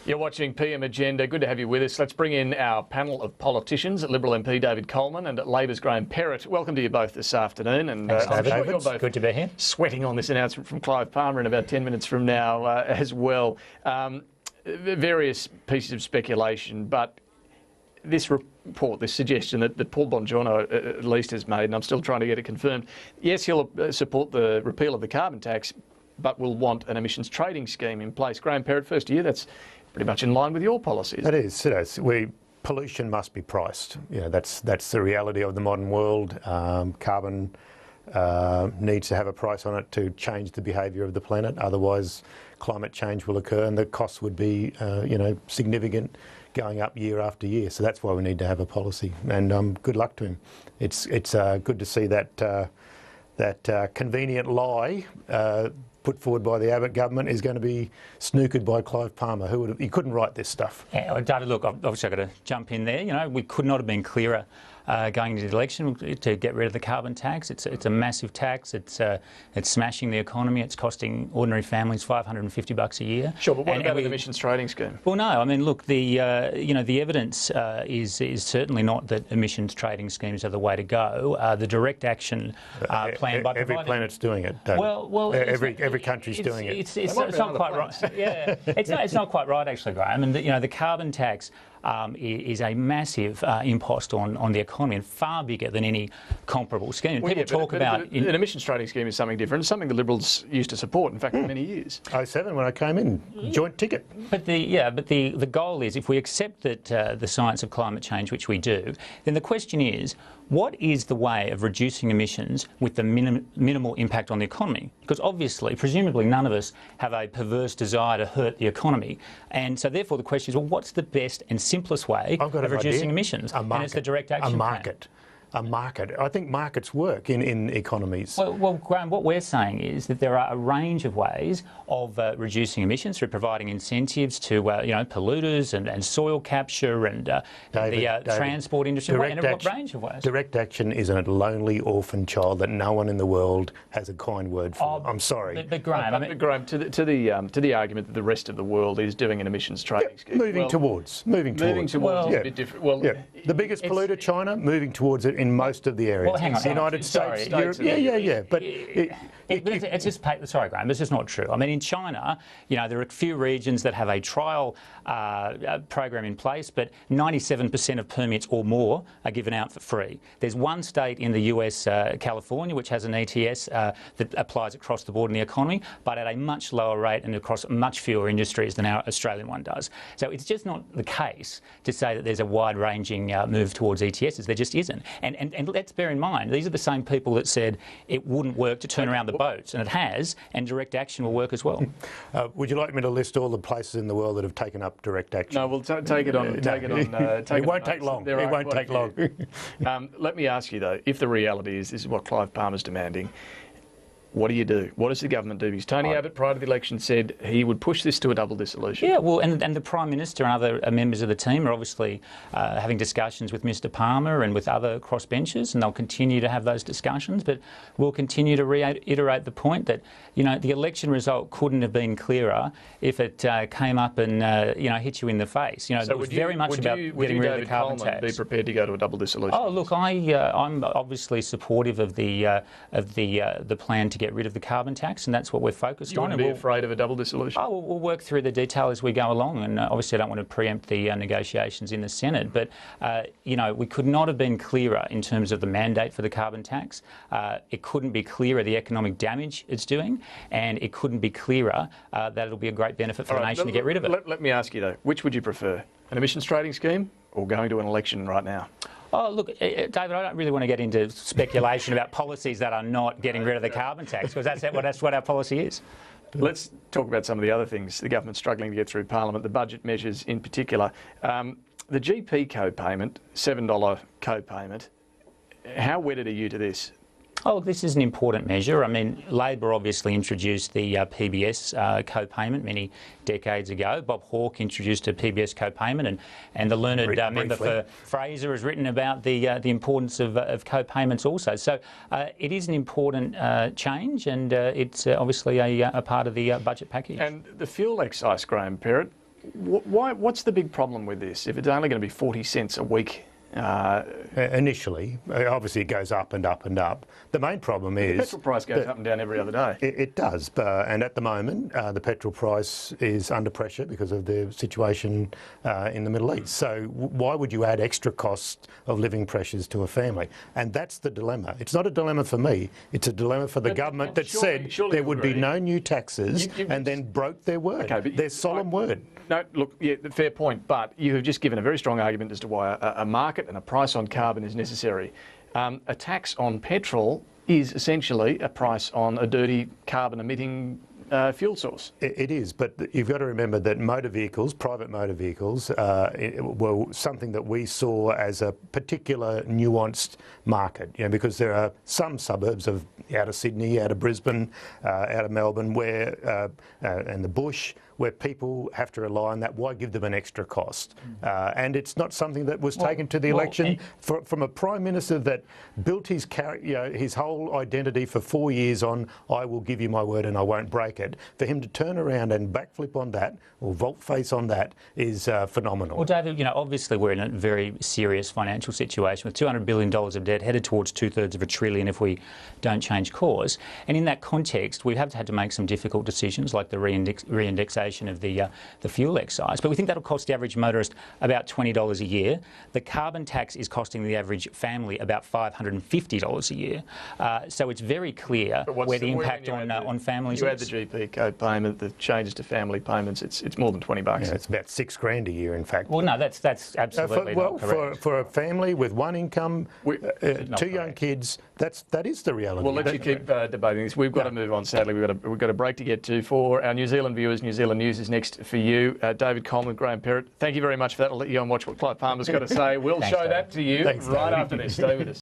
You're watching PM Agenda. Good to have you with us. Let's bring in our panel of politicians, Liberal MP David Coleman and Labor's Graham Perrett. Welcome to you both this afternoon. And Thanks, I'm sure David. you're both good to be here. Sweating on this announcement from Clive Palmer in about 10 minutes from now as well. Various pieces of speculation, but this report, this suggestion that Paul Bongiorno at least has made, and I'm still trying to get it confirmed, yes, he'll support the repeal of the carbon tax, but will want an emissions trading scheme in place. Graham Perrett, first to you. That's pretty much in line with your policies. It is. Pollution must be priced. That's the reality of the modern world. Carbon needs to have a price on it to change the behaviour of the planet. Otherwise, climate change will occur, and the costs would be, significant, going up year after year. So that's why we need to have a policy. And good luck to him. It's good to see that convenient lie put forward by the Abbott government is going to be snookered by Clive Palmer. He couldn't write this stuff. Yeah, David, look, obviously I've got to jump in there. We could not have been clearer going into the election to get rid of the carbon tax. It's a massive tax. It's smashing the economy. It's costing ordinary families $550 a year. Sure, but what about an emissions trading scheme? Well, no. I mean, look, the evidence is certainly not that emissions trading schemes are the way to go. The direct action plan by every planet's doing it. David. Well, every country's doing it. It's not quite right. Yeah, it's not quite right actually, Graham. And the carbon tax is a massive impost on the economy, and far bigger than any comparable scheme. Well, people talk about an emissions trading scheme is something different. It's something the Liberals used to support, in fact, for many years. 07 when I came in, joint ticket. But the goal is, if we accept that the science of climate change, which we do, then the question is, what is the way of reducing emissions with the minimal impact on the economy? Because obviously, presumably, none of us have a perverse desire to hurt the economy. And so therefore the question is, well, what's the best and simplest way of reducing emissions? And it's the direct action plan. A market. I think markets work in economies. Well, Graham, what we're saying is that there are a range of ways of reducing emissions through providing incentives to polluters and soil capture and David, transport industry, and a range of ways. Direct action is a lonely orphan child that no one in the world has a kind word for. I'm sorry. But Graham, Graham, to the argument that the rest of the world is doing an emissions trading scheme. Moving towards is a bit different. Well, the biggest polluter, China, moving towards it in most of the areas. Well, hang on. United States, Europe, But sorry, Graham, this is not true. I mean, in China, there are a few regions that have a trial program in place, but 97% of permits or more are given out for free. There's one state in the US, California, which has an ETS that applies across the board in the economy, but at a much lower rate and across much fewer industries than our Australian one does. So it's just not the case to say that there's a wide-ranging move towards ETSs. There just isn't. And let's bear in mind, these are the same people that said it wouldn't work to turn around the boats, and it has, and direct action will work as well. Would you like me to list all the places in the world that have taken up direct action? No, we'll take it on. It won't take long. It won't take long. Let me ask you though, if the reality is this is what Clive Palmer's demanding, what do you do? What does the government do? Because Tony Abbott, prior to the election, said he would push this to a double dissolution. Yeah, well, and the Prime Minister and other members of the team are obviously having discussions with Mr Palmer and with other crossbenchers, and they'll continue to have those discussions. But we'll continue to reiterate the point that, the election result couldn't have been clearer if it came up and, hit you in the face. So it was very much about getting rid of the carbon tax. Be prepared to go to a double dissolution? Oh, look, I'm obviously supportive of the plan to get rid of the carbon tax, and that's what we're focused on. You wouldn't be afraid of a double dissolution? Oh, we'll work through the detail as we go along, and obviously I don't want to preempt the negotiations in the Senate, but we could not have been clearer in terms of the mandate for the carbon tax. It couldn't be clearer the economic damage it's doing, and it couldn't be clearer that it'll be a great benefit for the nation to get rid of it. Let me ask you though, which would you prefer, an emissions trading scheme or going to an election right now? Oh, look, David, I don't really want to get into speculation about policies that are not getting rid of the carbon tax, because that's what our policy is. Let's talk about some of the other things the government's struggling to get through Parliament, the budget measures in particular. The GP co-payment, $7 co-payment, how wedded are you to this? Oh, this is an important measure. I mean, Labor obviously introduced the PBS co-payment many decades ago. Bob Hawke introduced a PBS co-payment, and the learned member for Fraser has written about the importance of co-payments also. So it is an important change, and it's obviously a part of the budget package. And the fuel excise, Graham Perrett, What's the big problem with this? If it's only going to be 40 cents a week? Initially, obviously it goes up and up and up. The main problem is... The petrol price goes up and down every other day. It does, and at the moment the petrol price is under pressure because of the situation in the Middle East. So why would you add extra cost of living pressures to a family? And that's the dilemma. It's not a dilemma for me, it's a dilemma for the government that said there would be no new taxes and then broke their word, their solemn word. No, look, yeah, fair point, but you have just given a very strong argument as to why a market and a price on carbon is necessary. A tax on petrol is essentially a price on a dirty carbon-emitting fuel source. It is, but you've got to remember that motor vehicles, private motor vehicles, were something that we saw as a particular nuanced market, because there are some suburbs out of Sydney, out of Brisbane, out of Melbourne, where and the bush, where people have to rely on that. Why give them an extra cost? And it's not something that was taken to the election from a Prime Minister that built his whole identity for 4 years on, I will give you my word and I won't break it. For him to turn around and backflip on that, or volte-face on that, is phenomenal. Well, David, obviously we're in a very serious financial situation with $200 billion of debt, headed towards 2/3 of $1 trillion if we don't change course. And in that context, we have had to make some difficult decisions, like the reindexation of the fuel excise, but we think that'll cost the average motorist about $20 a year. The carbon tax is costing the average family about $550 a year. So it's very clear where the impact on families is. You add the GP code payment, the changes to family payments, it's more than $20. Yeah, it's about $6,000 a year, in fact. Well, no, that's absolutely not correct. For a family with one income, two young kids, that is the reality. We'll let you keep debating this. We've got to move on. Sadly, we've got a break to get to. For our New Zealand viewers, New Zealand News is next for you. David Coleman, Graham Perrett, thank you very much for that. I'll let you go and watch what Clive Palmer's got to say. We'll show that to you right after this. Stay with us.